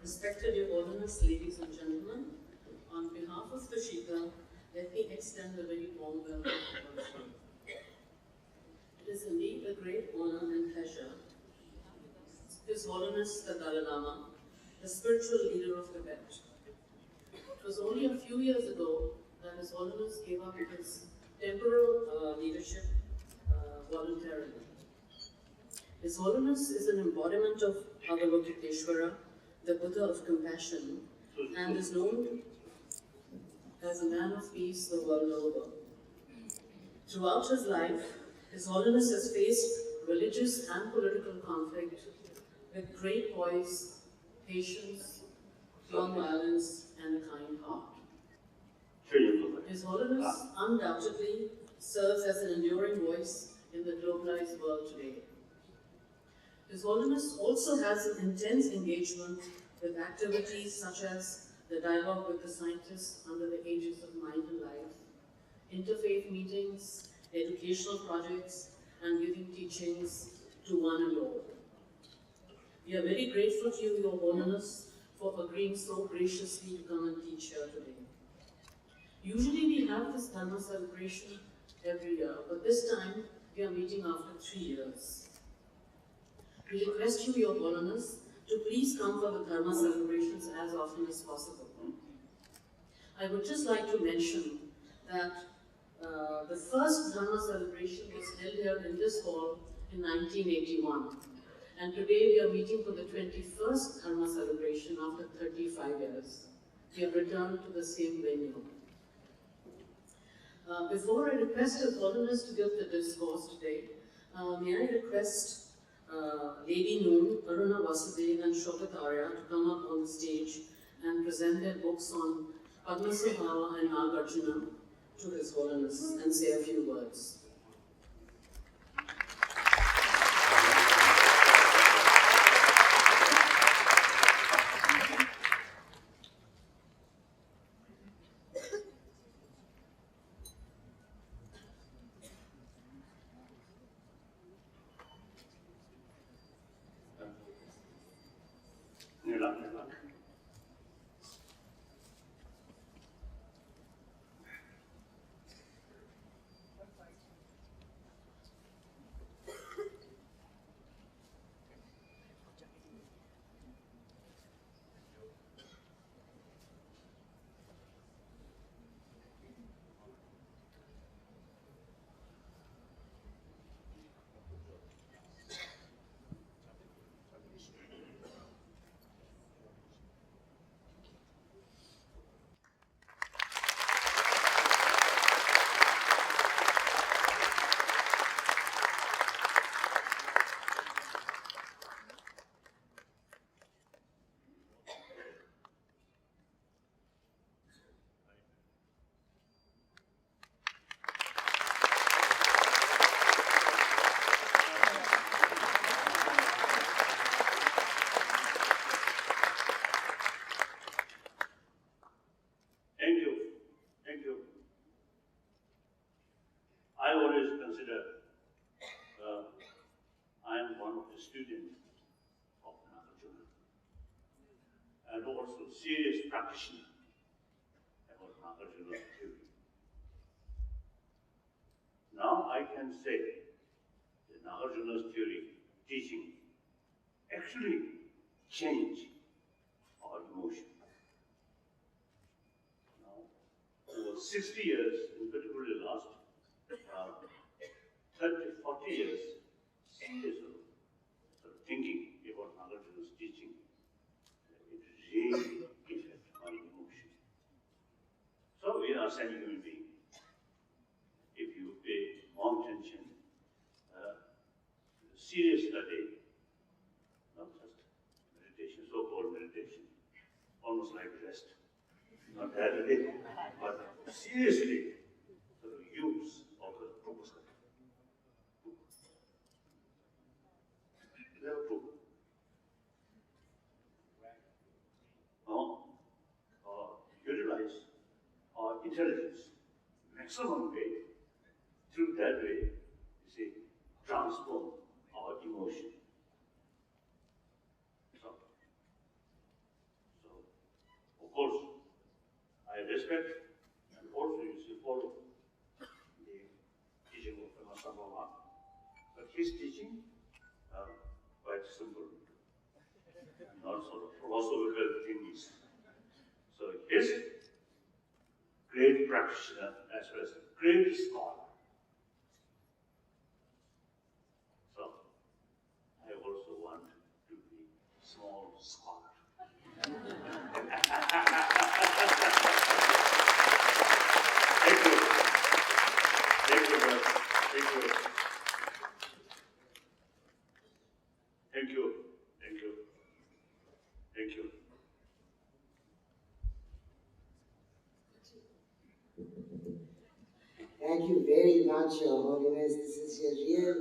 Respected Your Holiness, ladies and gentlemen, on behalf of Tushita, let me extend a very warm welcome to all of you. It is indeed a great honor and pleasure. His Holiness the Dalai Lama, the spiritual leader of Tibet. It was only a few years ago that His Holiness gave up his temporal leadership voluntarily. His Holiness is an embodiment of Avalokiteshvara, the Buddha of compassion, and is known as a man of peace the world over. Throughout his life, His Holiness has faced religious and political conflict with great poise, patience, non-violence, and a kind heart. His Holiness undoubtedly serves as an enduring voice in the globalized world today. His Holiness also has an intense engagement with activities such as the dialogue with the scientists under the aegis of Mind and Life, interfaith meetings, educational projects, and giving teachings to one and all. We are very grateful to you, Your Holiness, for agreeing so graciously to come and teach here today. Usually we have this Dharma celebration every year, but this time we are meeting after 3 years. We request you, Your Holiness, to please come for the Dharma celebrations as often as possible. I would just like to mention that the first Dharma celebration was held here in this hall in 1981. And today we are meeting for the 21st Dharma celebration after 35 years. We have returned to the same venue. Before I request His Holiness to give the discourse today, may I request Lady Noon, Aruna Vasudev and Shokatarya to come up on the stage and present their books on Padmasambhava and Nagarjuna to His Holiness and say a few words. Serious practitioner about Nagarjuna's theory. Now I can say that Nagarjuna's theory, teaching, actually change our emotion. Now, over 60 years, in particular the last 30, 40 years, serious sort of thinking about Nagarjuna's teaching, it really so we are semi-human beings. If you pay more attention, serious study, not just meditation, so-called meditation, almost like rest, not that way, but seriously, the use of the Rupa. They are true. Utilize our intelligence maximum way, through that way, you see, transform our emotion. So, respect and also you see follow the teaching of the Master Mama. But his teaching quite simple, not sort of philosophical things. So his great practitioner as well as great scholar. So I also want to be small scholar. Thank you. Thank you, brother. Thank you. Thank you. Thank you. Thank you. Thank you very much, Your Holiness. This is a real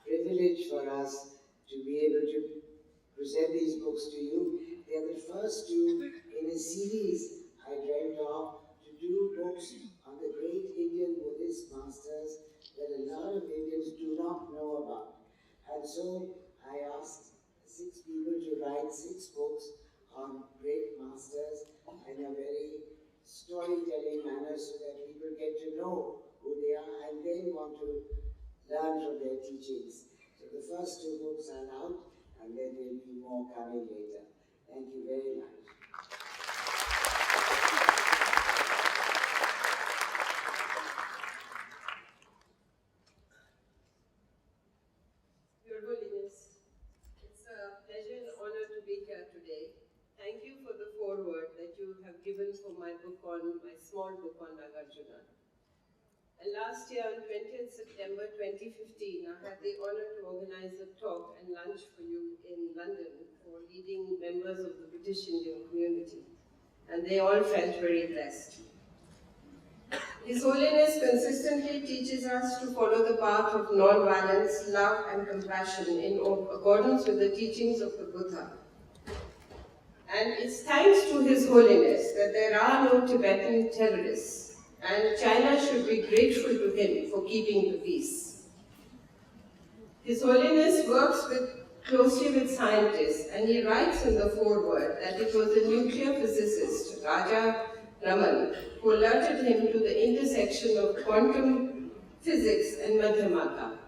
privilege for us to be able to present these books to you. They are the first two in a series I dreamt of to do books on the great Indian Buddhist masters that a lot of Indians do not know about. And so I asked 6 people to write 6 books on great masters in a very storytelling manner so that people get to know who they are and then want to learn from their teachings. So the first 2 books are out and then there will be more coming later. Thank you very much. Your Holiness, it's a pleasure and honor to be here today. Thank you for the foreword that you have given for my small book on Nagarjuna. And last year on 20th September 2015, I had the honor to organize a talk and lunch for you in London for leading members of the British Indian community. And they all felt very blessed. His Holiness consistently teaches us to follow the path of non-violence, love and compassion in accordance with the teachings of the Buddha. And it's thanks to His Holiness that there are no Tibetan terrorists, and China should be grateful to him for keeping the peace. His Holiness works closely with scientists, and he writes in the foreword that it was a nuclear physicist, Raja Raman, who alerted him to the intersection of quantum physics and Madhyamaka.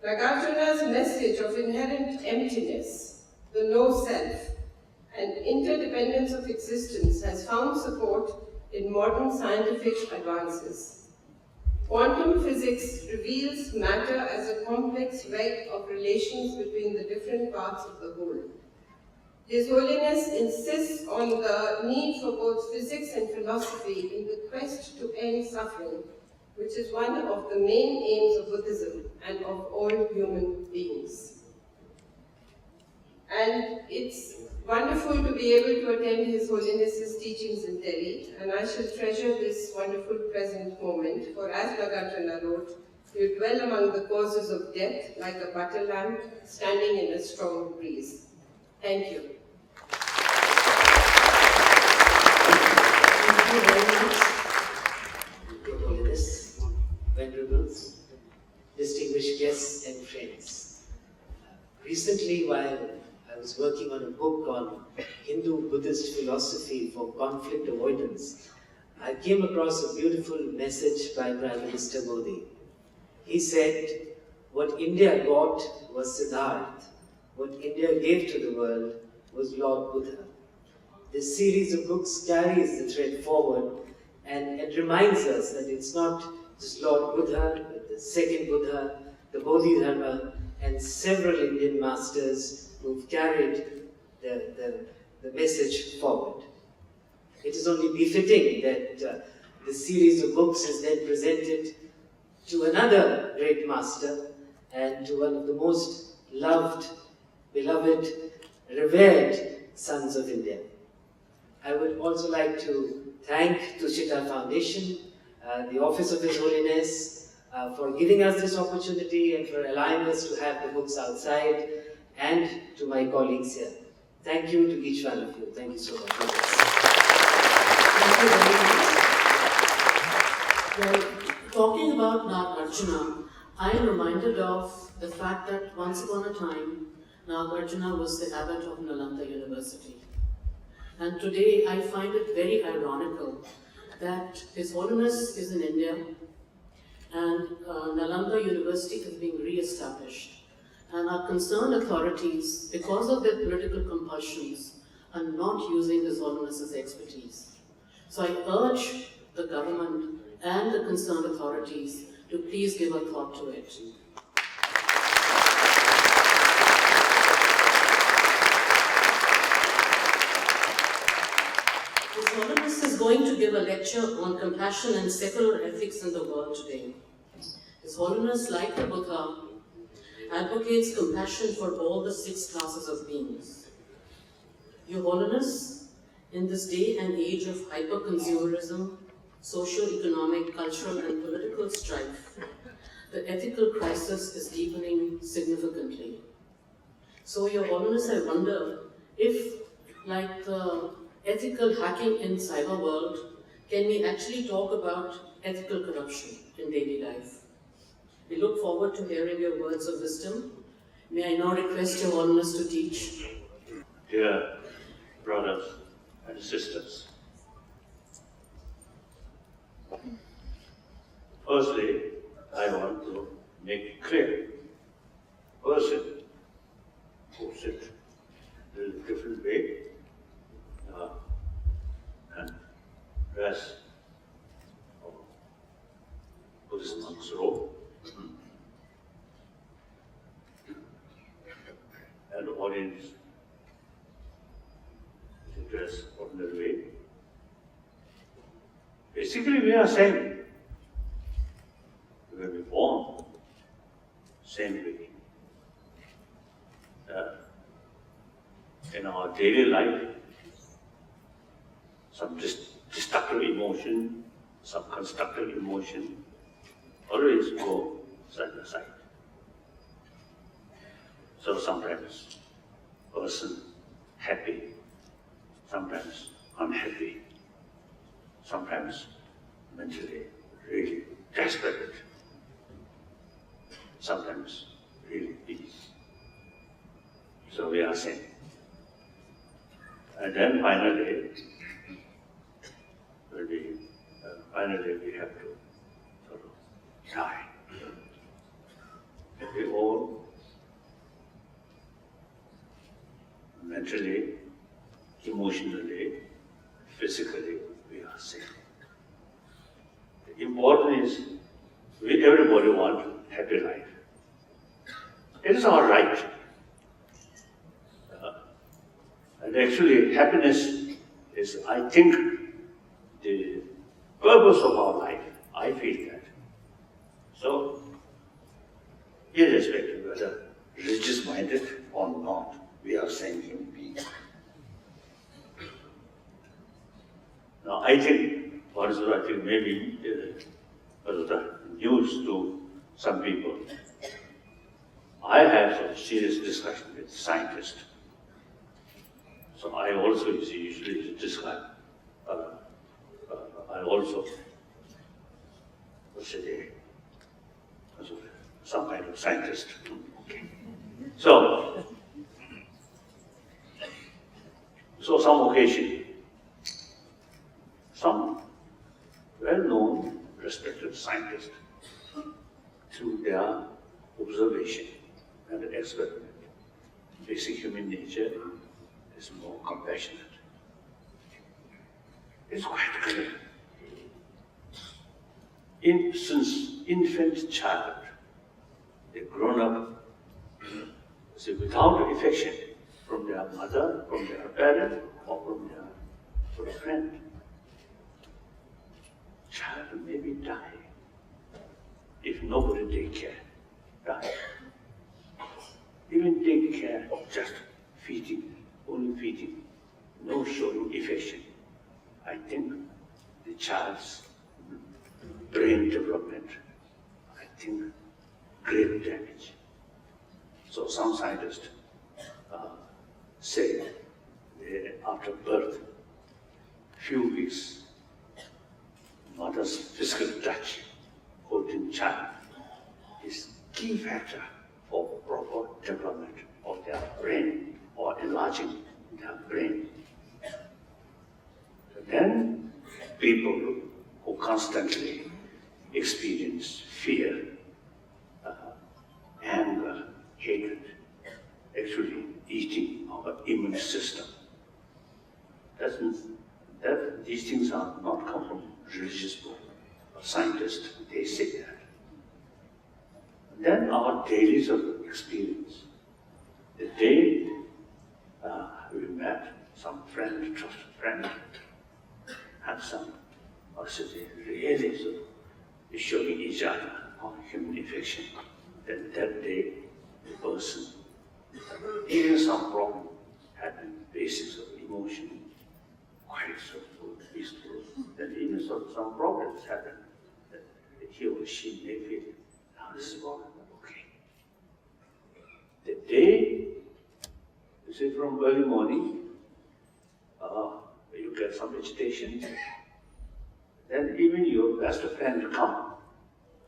Nagarjuna's message of inherent emptiness, the no-self, and interdependence of existence has found support in modern scientific advances. Quantum physics reveals matter as a complex web of relations between the different parts of the whole. His Holiness insists on the need for both physics and philosophy in the quest to end suffering, which is one of the main aims of Buddhism and of all human beings. And it's wonderful to be able to attend His Holiness's teachings in Delhi, and I shall treasure this wonderful present moment, for as Nagarjuna wrote, you dwell among the causes of death like a butter lamp standing in a strong breeze. Thank you. Thank you very much, Your Holiness, venerables, distinguished guests and friends. Recently, while I was working on a book on Hindu-Buddhist philosophy for conflict avoidance, I came across a beautiful message by Prime Minister Modi. He said, what India got was Siddhartha, what India gave to the world was Lord Buddha. This series of books carries the thread forward and it reminds us that it's not just Lord Buddha, but the second Buddha, the Bodhidharma, and several Indian masters who've carried the message forward. It is only befitting that the series of books is then presented to another great master and to one of the most loved, beloved, revered sons of India. I would also like to thank Tushita Foundation, the Office of His Holiness, for giving us this opportunity and for allowing us to have the books outside, and to my colleagues here. Thank you to each one of you. Thank you so much. Thank you very much. Well, talking about Nagarjuna, I am reminded of the fact that once upon a time, Nagarjuna was the abbot of Nalanda University. And today I find it very ironical that His Holiness is in India and Nalanda University is being re-established. And our concerned authorities, because of their political compulsions, are not using His Holiness's expertise. So I urge the government and the concerned authorities to please give a thought to it. His Holiness is going to give a lecture on compassion and secular ethics in the world today. His Holiness, like the Buddha, advocates compassion for all the 6 classes of beings. Your Holiness, in this day and age of hyper-consumerism, socio-economic, cultural and political strife, the ethical crisis is deepening significantly. So, Your Holiness, I wonder if, like the ethical hacking in cyber world, can we actually talk about ethical corruption in daily life? We look forward to hearing your words of wisdom. May I now request Your Holiness to teach. Dear brothers and sisters, firstly, I want to make it clear, person who sit in a different way and dress or Buddhist monk's robe, and the audience dress ordinary way. Basically, we are same. We were born same way. In our daily life, some destructive emotion, some constructive emotion, always go side by side. So sometimes person happy, sometimes unhappy, sometimes mentally really desperate, sometimes really peace. So we are same. And then finally, we have to sort of die. We all mentally, emotionally, physically, we are same. The important is everybody wants happy life. It is our right. And actually, happiness is, I think, the purpose of our life. I feel that. So, irrespective of whether religious-minded or not, we are same human beings. Now, I think, maybe news to some people. I have some serious discussion with scientists. So I also usually describe, I also some kind of scientist. Okay. So some occasion, some well-known, respected scientists, through their observation and experiment, basic human nature is more compassionate. It's quite clear. Since infant child, they grown up without affection from their mother, from their parent, or from a friend. Child maybe die if nobody take care. Die. Even take care, just feeding, only feeding, no showing affection. I think the child's brain development, I think, great damage. So some scientists say after birth, few weeks, mother's physical touch, holding child, is key factor for proper development of their brain or enlarging their brain. people who constantly experience fear, anger, hatred, actually eating our immune system. These things are not come from religious book or scientists, they say that. Then our daily sort of experience. The day we met some friend, trusted friend, had some, really sort of showing each other on human affection. Then that day, the person, even some problem, had basics of emotion, quite sort of peaceful. Then even some problems happen. That he or she may feel, now this is problem, okay. The day, you say from early morning, you get some vegetation, then even your best friend come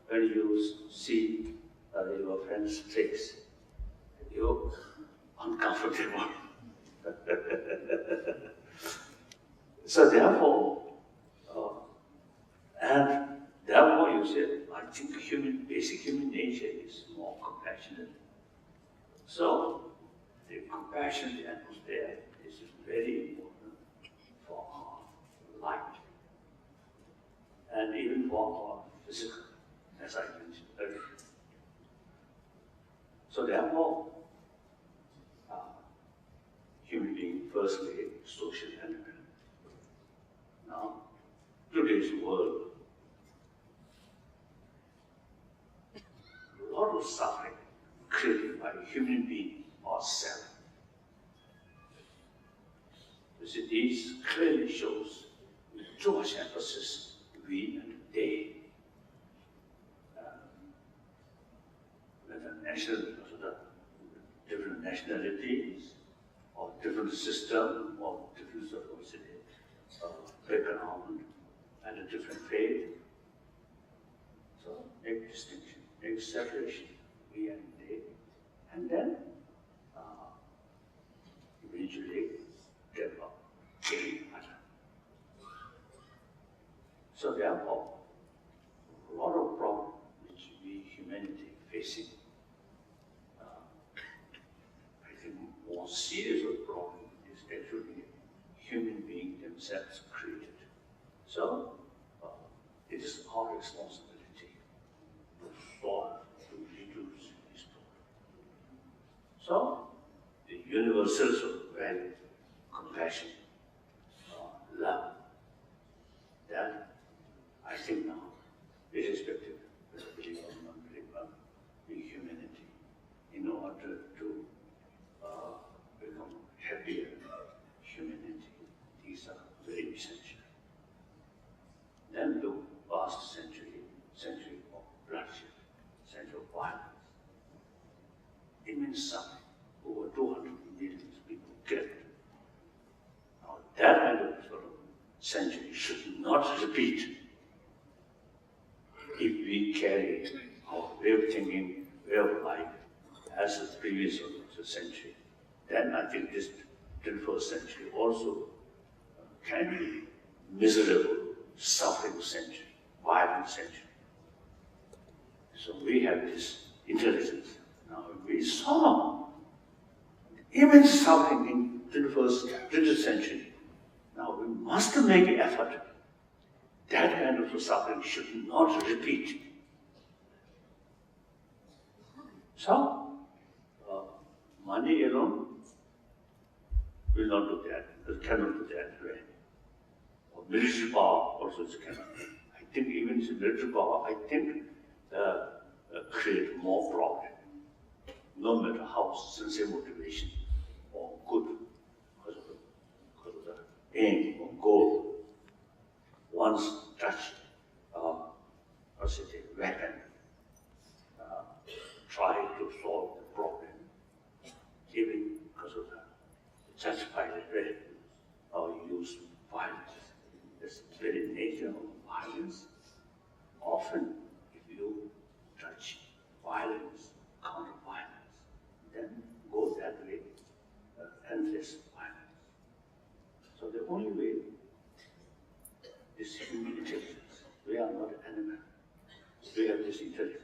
when you see your friend's face, you're uncomfortable. So therefore, you say, I think basic human nature is more compassionate. So the compassionate atmosphere is very important for our life and even for our physical, as I mentioned earlier. So therefore, human being, firstly, social element. Now, today's world, a lot of suffering created by human being or self. You see, this clearly shows too much emphasis we and they. Whether national, different nationalities, or different system, or different sort of background, and a different faith. So make distinction, make separation, we and they, and then eventually develop getting better. So therefore, a lot of problems which we humanity facing, I think more serious of problem is actually human beings themselves created. So it is our responsibility to solve, to reduce this problem. So the universals of value, compassion, love, that I think now, irrespective of believer or non-believer, in humanity, in order to become happier humanity, these are very essential. Then look past century of bloodshed, century of violence, immense suffering, over 200 million people killed. Now that kind of sort of century should not repeat if we carry our way of thinking, way of life as the previous century. Then I think this 21st century also can be miserable, suffering century, violent century. So we have this intelligence. Now we saw immense suffering in 20th century. Now we must make an effort. That kind of suffering should not repeat. So, money alone will not do that. It cannot do that way. Or military power also cannot. I think even military power, I think create more problem. No matter how sincere motivation or good because of the aim or goal. Once touched, weapon, try to solve the problem, even because of the justified way or use violence. This very nature of violence. Often, if you touch violence, counter violence, then go that way, endless violence. So the only way this intelligence,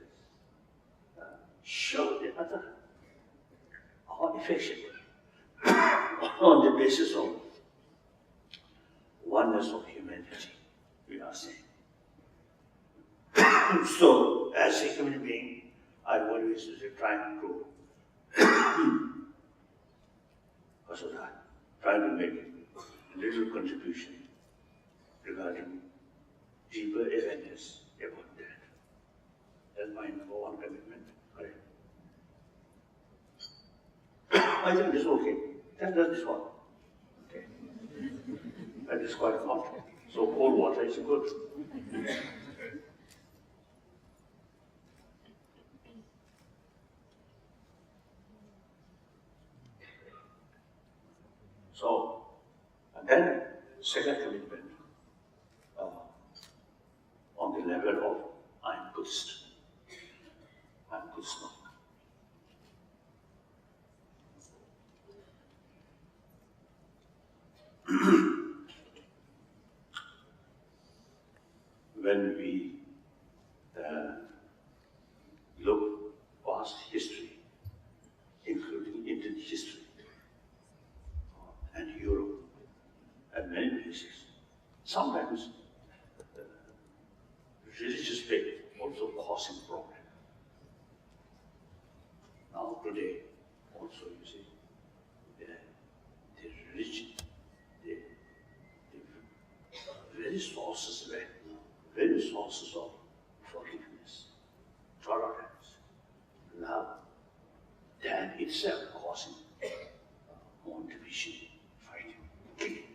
show the other our affection on the basis of oneness of humanity, we are saying. So, as a human being, I always trying to trying to make a little contribution regarding deeper awareness about that. That's my number one commitment. Correct. I think it's okay. That does this one. Okay. That is quite hot. So cold water is good. So, and then second commitment on the level of I'm Buddhist. I'm Buddhist monk. When we look past history, including Indian history, and Europe, and many places, sometimes religious faith also causing problem. Now today, also you see, the religion, the very sources of forgiveness, tolerance, love, that itself causing more division, fighting, killing.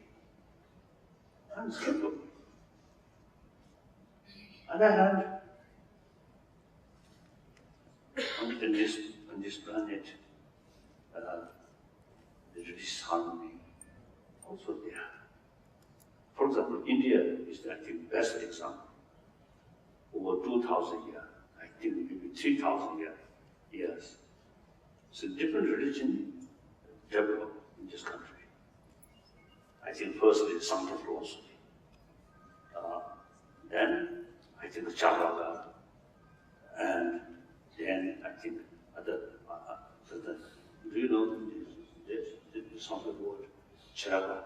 Unspeakable. On the other hand, on this planet, there is disharmony also there. For example, India is, I think, the best example. Over 2,000 years, I think maybe 3,000 years. So different religion developed in this country. I think firstly Santa philosophy. Then I think the Charvaka, and then I think other. Do you know the Santa word Charvaka?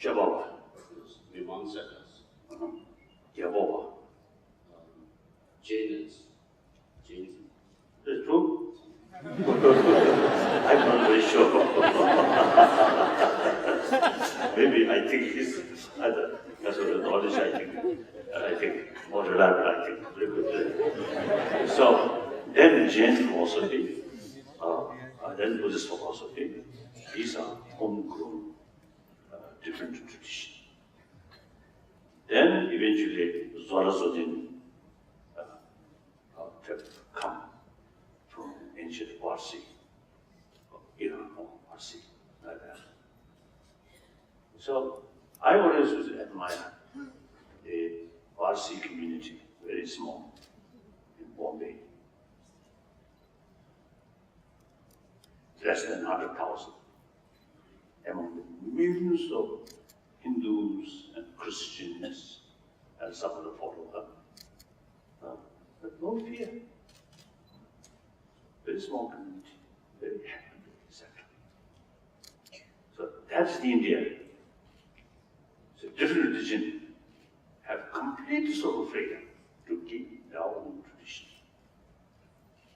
Jababa. Jababa. Jains. Is true? I'm not very sure. Maybe I think it's other, because of the knowledge, I think more reliable, I think. So, then Jain philosophy, then Buddhist philosophy, these are homegrown, different traditions. Then eventually Zoroastrianism come from ancient Parsi, Iran or Parsi, like that. So I always admire the Parsi community, very small, in Bombay. Less than 100,000. Among the millions of Hindus and Christians and some of the followers, but no fear. Very small community, very happy, etc. So that's the India. So different religions have complete sort of freedom to keep their own tradition.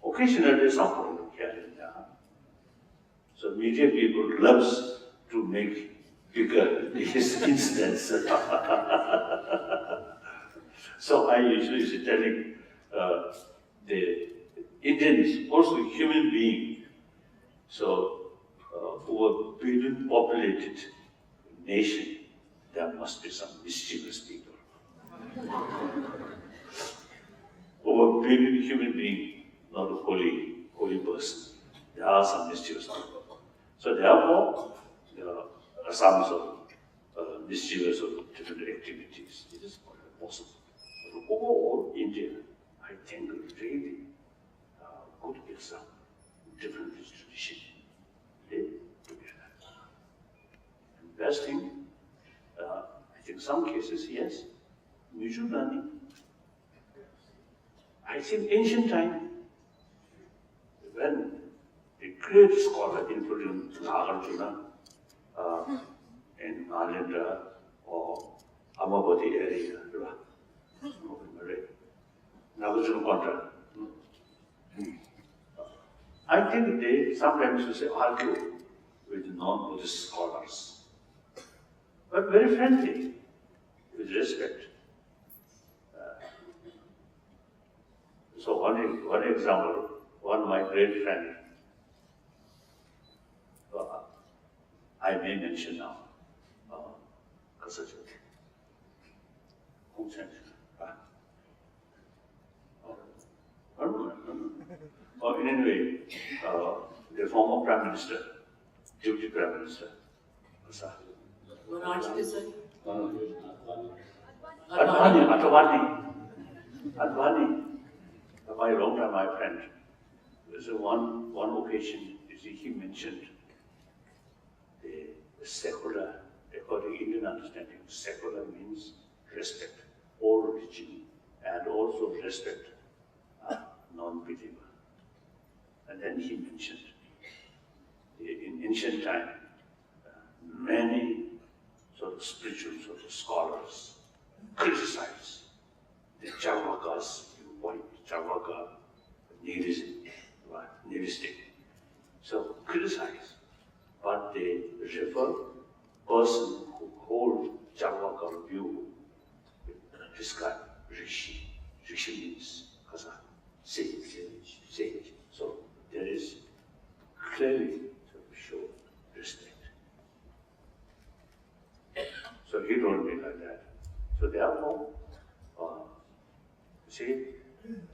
Occasionally some problem here and there. So media people loves to make bigger these incidents. So I usually is telling the Indians, also human being, so over a billion populated nation, there must be some mischievous people. Over a billion human being, not a holy person. There are some mischievous people. So therefore, there are some of mischievous or different activities. It is possible. But overall, India, I think, really good example. Different traditions live together. And best thing, I think some cases, yes, mutual learning, I think ancient time, when the great scholar, including Nagarjuna, in Nalanda or Amavati area, Nagarjuna Contra. I think they sometimes you say argue with non-Buddhist scholars, but very friendly, with respect. So one example, one of my great friend, I may mention now, Khas. In any way, the former Prime Minister, Deputy Prime Minister, Advani, my long time, my friend. There's one occasion, he mentioned the secular, according to Indian understanding, secular means respect all religion and also respect non-believer. And then he mentioned in ancient time, many sort of spiritual sort of scholars criticize the Charvakas viewpoint, Charvaka nihilism, nihilistic. So criticize, but they refer person who hold Charvaka view, describe Rishi. Rishi means sage. So there is clearly to show respect. So he told me like that. So therefore,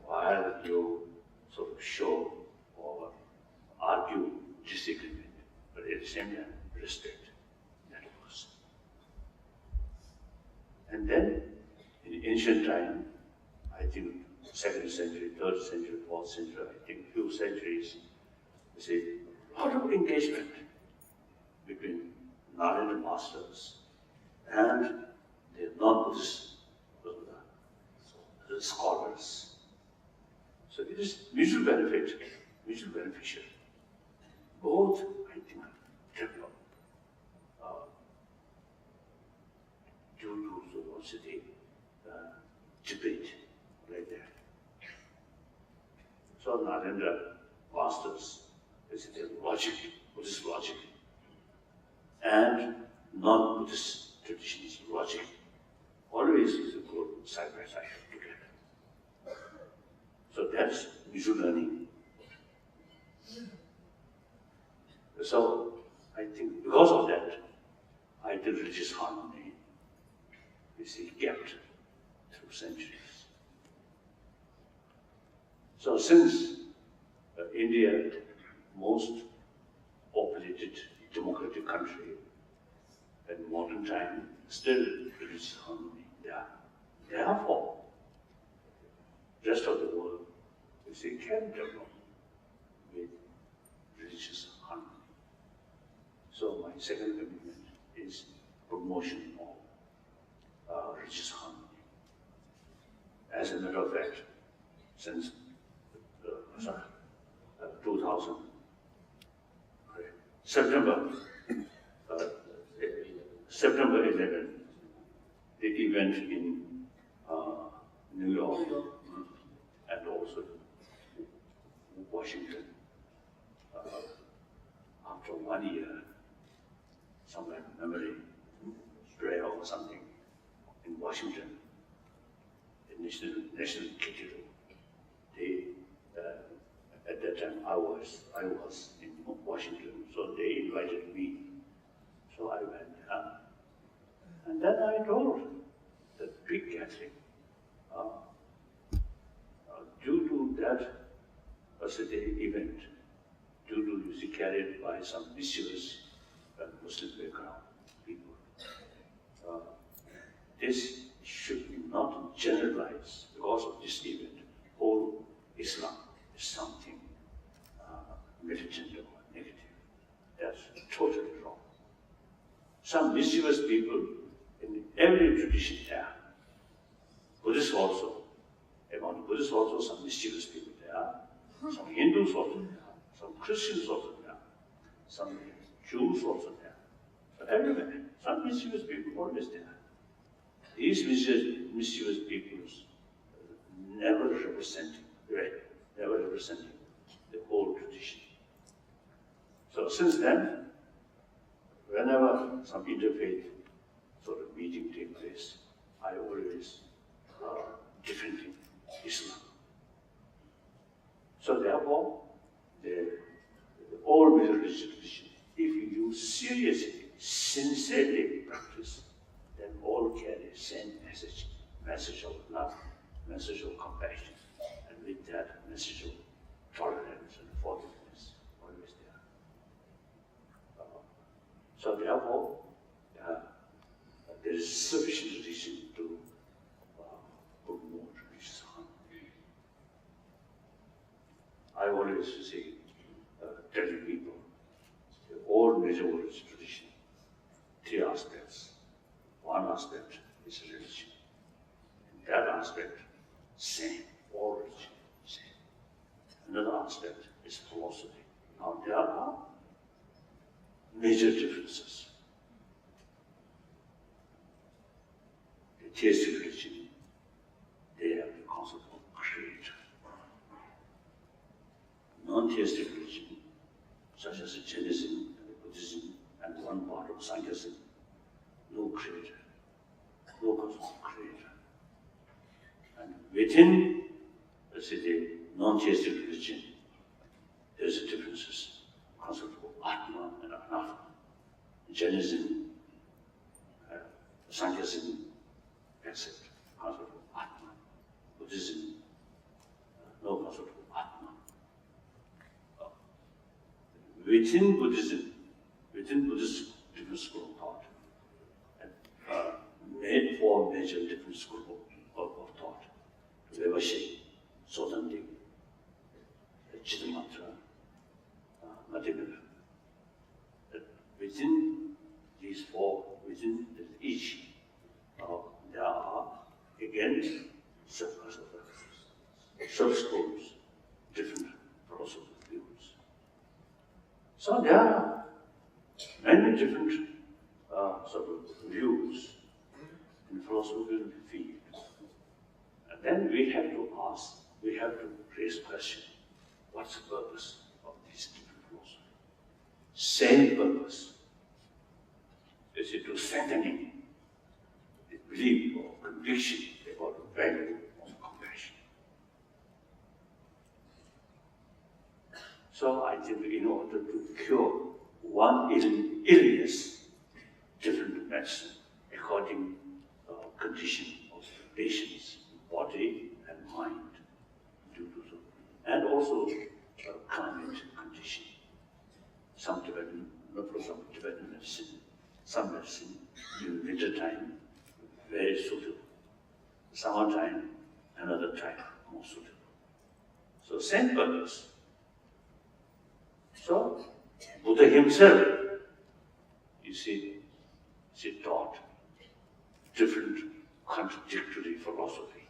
while you sort of show or argue disagreement, but at the same time respect that person. And then in ancient time, I think 2nd century, 3rd century, 4th century, I think few centuries, a lot of engagement between Nalanda masters and the non-Buddhist scholars. So it is mutual benefit, mutual beneficial. Both, I think, develop due to also the debate like that. So Nalanda masters, is their logic, Buddhist logic, and non-Buddhist traditions logic, always is a good side by side together. So that's mutual learning. So I think because of that, ideal religious harmony is kept through centuries. So since India, most populated democratic country in modern time, still religious harmony there. Therefore, rest of the world, can develop with religious harmony. So my second commitment is promotion of religious harmony. As a matter of fact, since 2000, September 11, the event in New York and also Washington. After 1 year, somewhere in memory, prayer or something in Washington, the National Cathedral. At that time, I was in Washington, so they invited me. So I went, and then I told the big gathering, due to that event, due to music carried by some mischievous Muslim background people, this should be not generalized because of this event. Whole Islam is something militant or negative. That's totally wrong. Some mischievous people in every tradition there, Buddhists also, among Buddhists also, some mischievous people there, some Hindus also there, some Christians also there, some Jews also there. So everywhere, some mischievous people always there. These mischievous peoples never representing the whole tradition. So since then, whenever some interfaith sort of meeting takes place, I always defend Islam. So therefore, all religious tradition, if you seriously, sincerely practice, then all carry the same message of love, message of compassion, and with that message of tolerance and forgiveness, always there. So therefore, there is sufficient reason to promote religious harmony. I always say, telling people, all major religious tradition, three aspects. One aspect is religion. In that aspect, same, all religion, same. Another aspect is philosophy. Now there are major differences. The theistic religion, they have the concept of creator. Non-theistic religion, such as Jainism and Buddhism and one part of Sankhyaism, no creator, no concept of creator. And within, let's say, the non-theistic religion, there's a differences, concept of Atma and Anatma. Jainism, Sankhyaism, accept concept of Atma. Buddhism, no concept of Atma. Within Buddhism, different school of thought, made four major different schools of thought. Vivashi, Sotandi, Chittamatra, Madhimala. Within these four, within each, there are again sub-schools, different philosophical views. So there are many different sort of views in philosophical field. And then we have to ask, we have to raise question, what's the purpose of these different philosophies? Same purpose. Is it to strengthening the belief or conviction about the value of compassion? So I think in order to cure one illness, different medicine according to condition of the patient's body and mind, due to so, and also climate condition. Some Tibetan medicine, some medicine in winter time very suitable. Summertime, another time more suitable. So same purpose. So Buddha himself, you see, he taught different contradictory philosophy.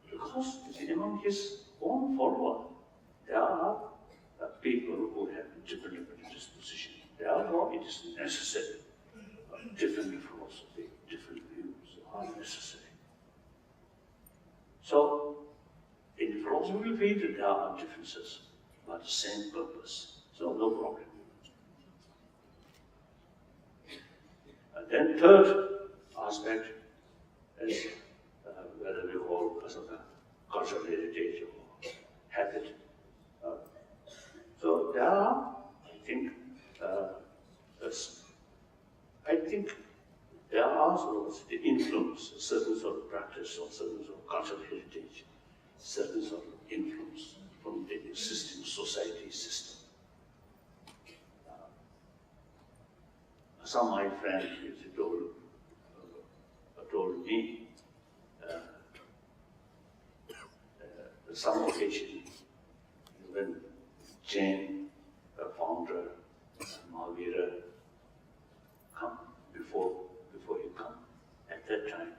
Because among his own followers, there are people who have different religious positions. Therefore, it is necessary. Different philosophy, different views are necessary. So, in philosophical field, there are differences, but same purpose. So, no problem. And then third aspect is whether we call cultural heritage or habit. So there are, I think there are sort of the influence, certain sort of practice or certain sort of cultural heritage, certain sort of influence from the existing society system. Some of my friends told me some occasion when Jain founder Mahavira come before he come at that time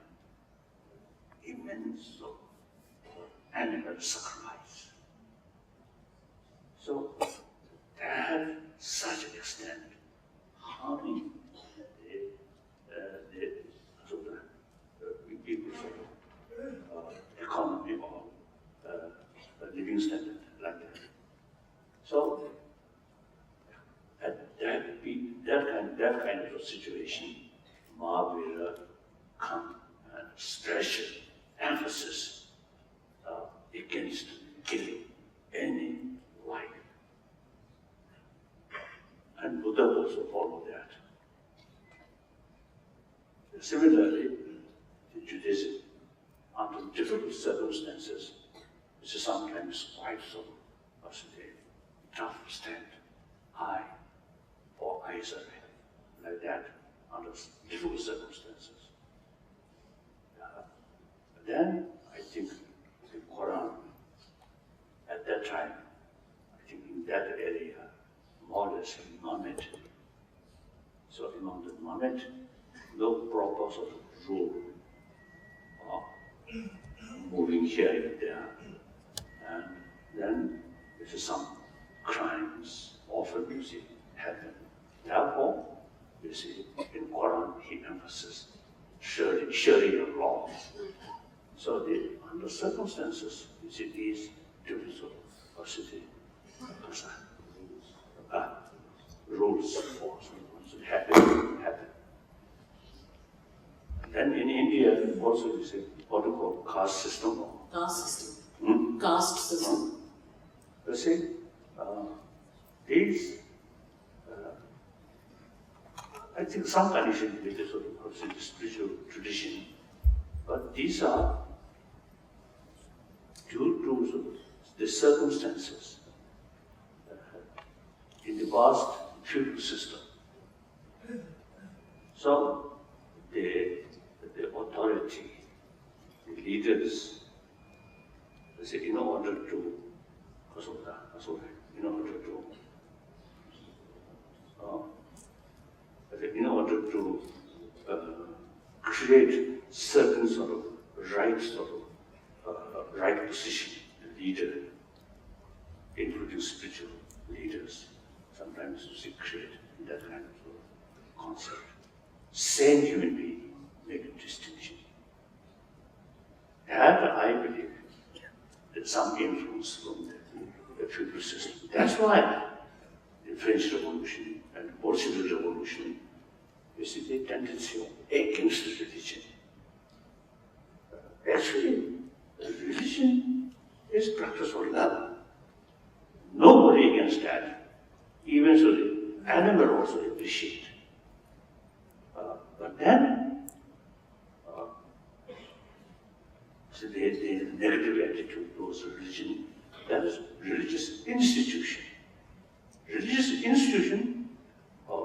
immense animal sacrifice. So, that such an extent harming the people's economy or living standard like that. So, at that kind of a situation, Mahavira come and stress emphasis against killing any life. And Buddha also followed that. Similarly, in Judaism, under difficult circumstances, which is sometimes quite so, tough stand high or eyes away, like that, under difficult circumstances. Then, I think the Quran, at that time, I think in that area, more or less Muhammad. So among the Muhammad, no proper sort of rule of moving here and there. And then there's some crimes often you see happen. Therefore, you see in Quran he emphasizes Sharia law. So under circumstances, you see these different sort of rules for should happen. And then in India also you see what you call caste system. Caste system. Caste system. You see, these, I think some connection with the sort of spiritual tradition, but these are due to sort of the circumstances in the vast feudal system. So the authority, the leaders, they say, in order to create certain sort of right position, the leader, including spiritual leaders, sometimes you see create that kind of concept. Same human being make a distinction. That I believe there's some influence from the feudal system. That's why the French Revolution and the Bolshevik Revolution, you see the tendency against religion. Actually, religion is practice for love. Nobody against that. Even so, the animal also appreciate. But then, so the negative attitude towards religion, that is religious institution. Religious institution,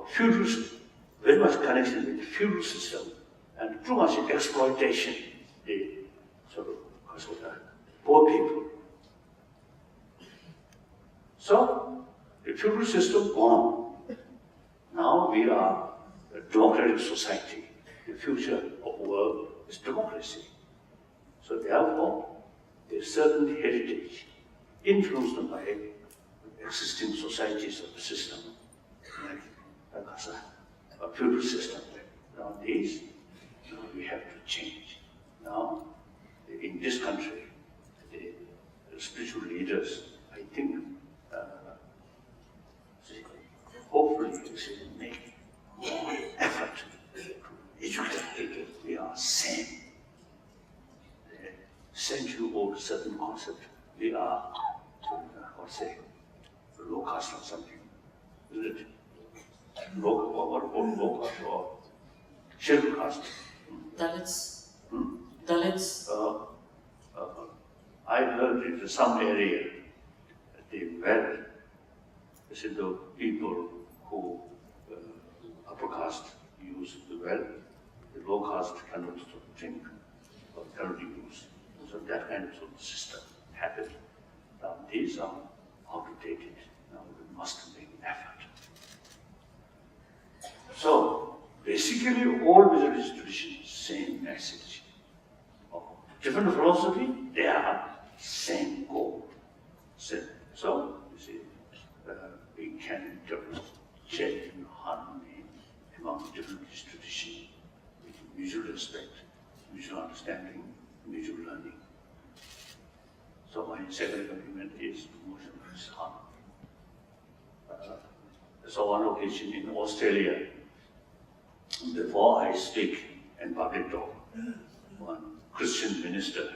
feudal, very much connection with the feudal system, and too much exploitation, the sort of poor people. So, the feudal system gone. Now we are a democratic society. The future of the world is democracy. So therefore, there's certain heritage influenced by existing societies of the system, like a feudal system. Now these, we have to change. Now, in this country, the spiritual leaders, I think, hopefully we should make more effort to educate people. We are same. The century-old certain concept. We are, low caste or something. Isn't it? Low caste or scheduled caste. Dalits. Dalits. I heard in some area, the well, the people who upper caste use the well, the low caste cannot drink or cannot use. So that kind of system happened. Now these are outdated. Now we must make effort. So basically all the religious traditions, same message. different philosophy, they are same goal. Same. So, you see, we can develop genuine harmony among different traditions, with mutual respect, mutual understanding, mutual learning. So my second commitment is promotion of this harmony. So one occasion in Australia, before I speak in public talk, one Christian minister,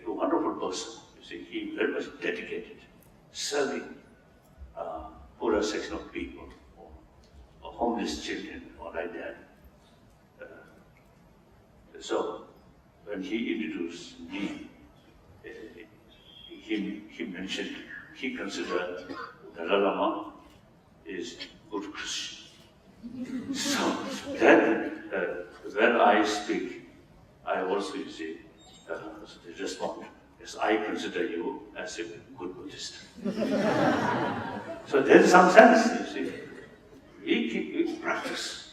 a wonderful person, you see, he very much dedicated, serving poorer section of people, or homeless children, or like that. So when he introduced me, he mentioned, he considered Dalai Lama is good Christian. So then, when I speak, I also say, respond, yes, I consider you as a good Buddhist. So there's some sense, you see. We practice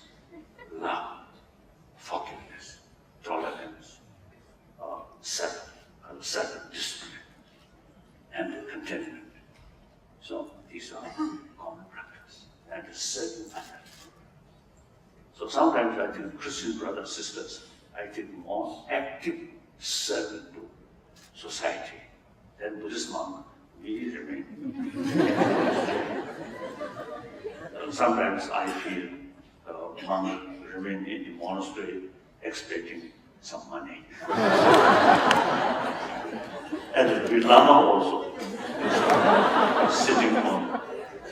love, forgiveness, tolerance, self-discipline, and contentment. So these are common practice and a certain method. So sometimes I think Christian brothers, sisters, I think more active serving to society than Buddhist monk. We remain. Sometimes I feel monk remain in the monastery expecting some money. And the Lama also is sitting on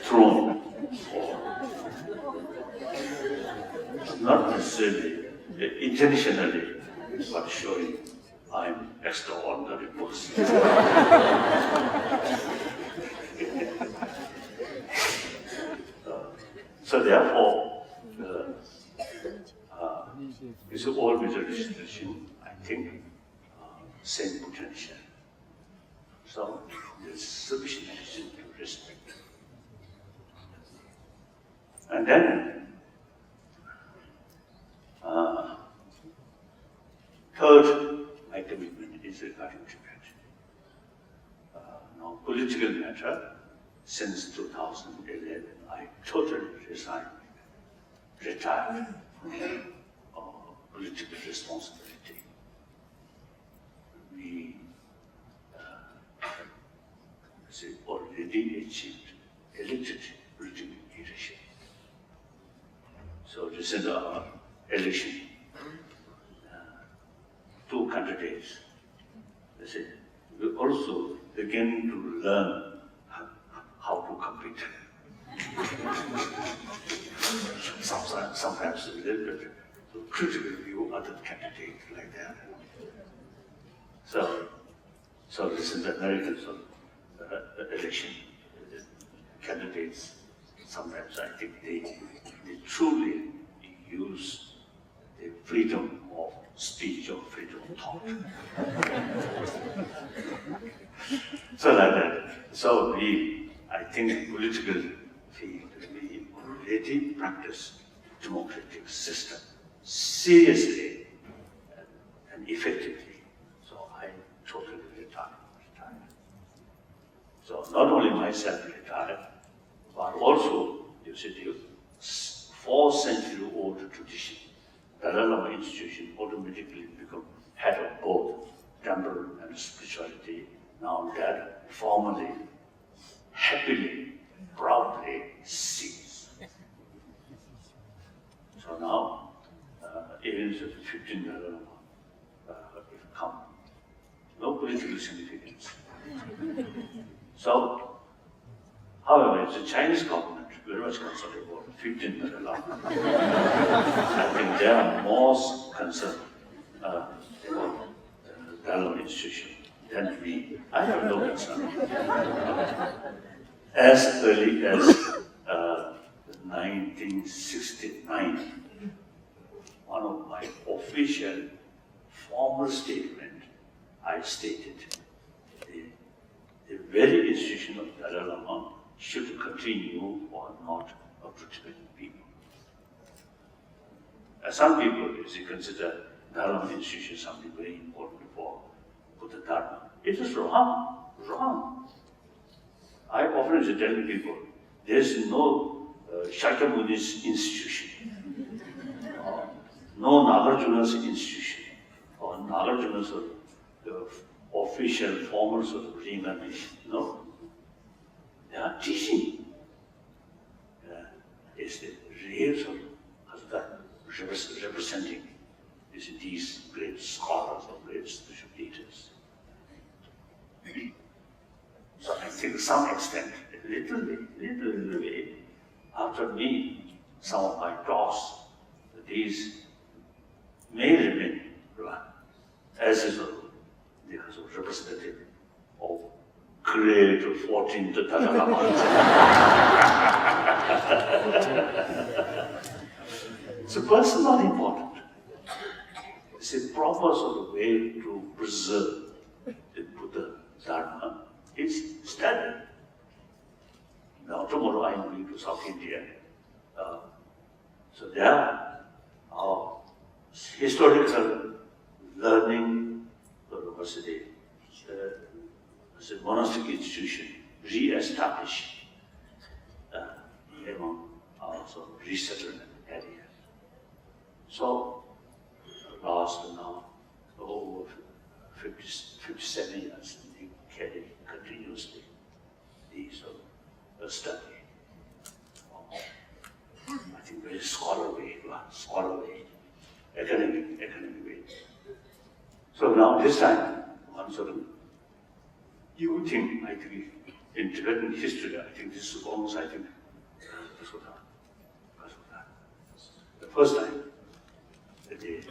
throne, not necessarily intentionally, but showing I'm extraordinary person. So therefore, it's all major tradition, I think, same potential. So there's sufficient reason to respect. And then, third, my commitment is regarding Tibet. Now, political matter, since 2011, I totally retired from political responsibility. We already achieved elected political leadership. So recent election, two candidates, we also begin to learn how to compete. Sometimes a little bit to critically view other candidates like that. So this is the American election candidates. Sometimes I think they truly use the freedom of speech or freedom of thought. So like that. So I think political field, we already practice democratic system seriously and effectively. So I totally retired. So not only myself retired, but also, you see, the 4-century-old tradition, Dalai Lama institution automatically become head of both temple and spirituality. Now that formally, happily, proudly cease. So now, even the 15 Dalai Lama have come. No political significance. So, however, the Chinese government very much concerned about 15 Dalai Lama. I think they are more concerned about Dalai Lama institution than me. I have no concern. As early as 1969, one of my official formal statement, I stated the very institution of Dalai Lama should continue or not of Tibetan people. Some people, you see, consider Dharma institution is something very important for Buddha Dharma. It is wrong. Wrong. I often used to tell people, there is no Chanakyapuri's institution, no Nagarjuna's institution, or Nagarjuna's official formal sort of reincarnation. No. They are teaching. It's the real sort of representing these great scholars or great spiritual leaders. So I think to some extent, a little way, after me, some of my talks, these may remain as is because of representative of great 14th Dalai Lama. It's a person not important. It's a proper sort of way to preserve the Buddha Dharma. It's study. Now tomorrow I am going to South India. So there our historical learning university, as a monastic institution, re-established among our sort of resettlement areas. So last now over 57 years, we carry continuously these study. I think very scholarly, academic way. So now this time, one sort of new thing, I think, in Tibetan history, I think this is almost, I think, the first time that they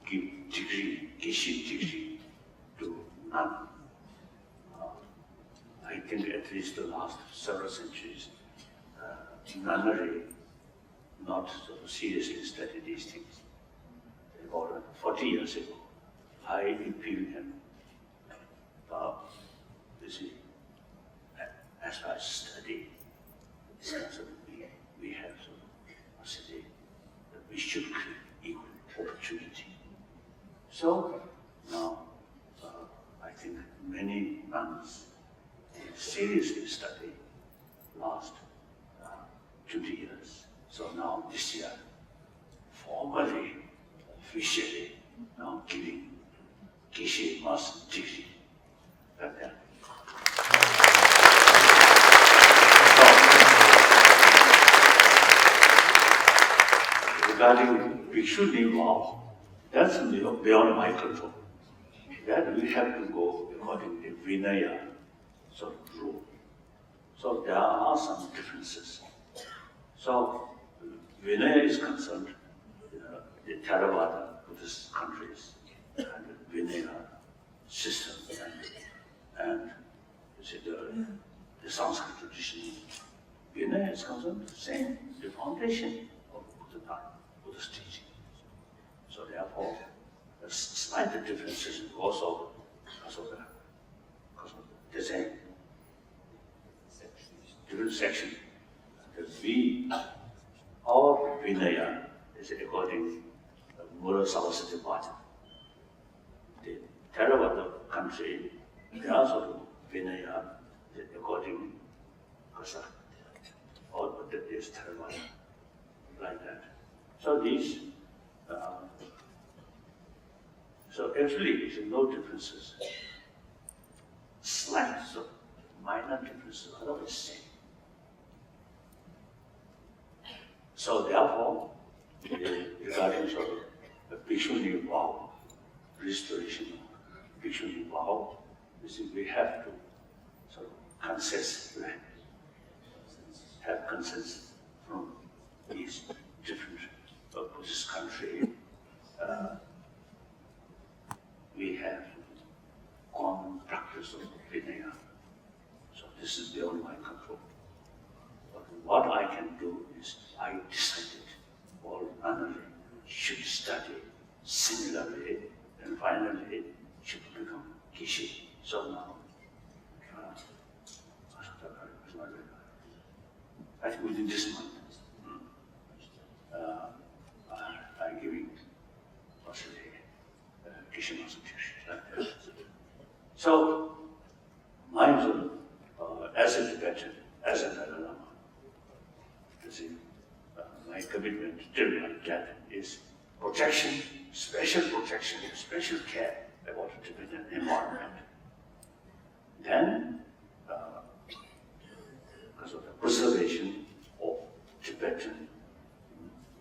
give degree, Xxi degree to nun. I think at least the last several centuries, nunnery not sort of seriously studied these things. About 40 years ago, I appealed him. You see, as far as study is concerned, we have to say that we should create equal opportunity. So now, I think many nuns seriously study last 20 years. So now this year, formally, officially, now giving Xxi Master degree. Regarding Bhikshuni vow, that's beyond my control. That we have to go according to Vinaya sort of rule. So there are some differences. So Vinaya is concerned, the Theravada Buddhist countries and the Vinaya system and you see the Sanskrit tradition. Vinaya is concerned, same, the foundation of Buddha Dharma, Buddhist teaching. So therefore, there's slight differences also because of the design. Different section. Our Vinaya is according to Mura Saraswati Bhajan. The Theravada country, they also do Vinaya according to Khas, or that is Theravada, like that. So these, so actually there's no differences. Slight, so minor differences, otherwise same. So therefore, regarding sort of the Bhikshuni vow, restoration of Bhikshuni vow, you see, we have to sort of consensus, have consensus from these different Buddhist countries. We have common practice of Vinaya. So this is beyond my control. But what I can do is, I decided all nunnery should study similarly and finally should become Xxi. So now, I think within this month, I'm giving as a Dalai Lama. You see, my commitment till my death is protection, special care about the Tibetan environment. Then, because of the preservation of Tibetan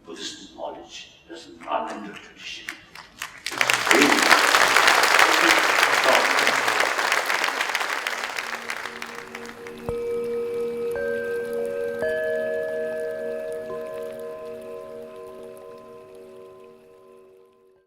Buddhist knowledge, that's an unending tradition.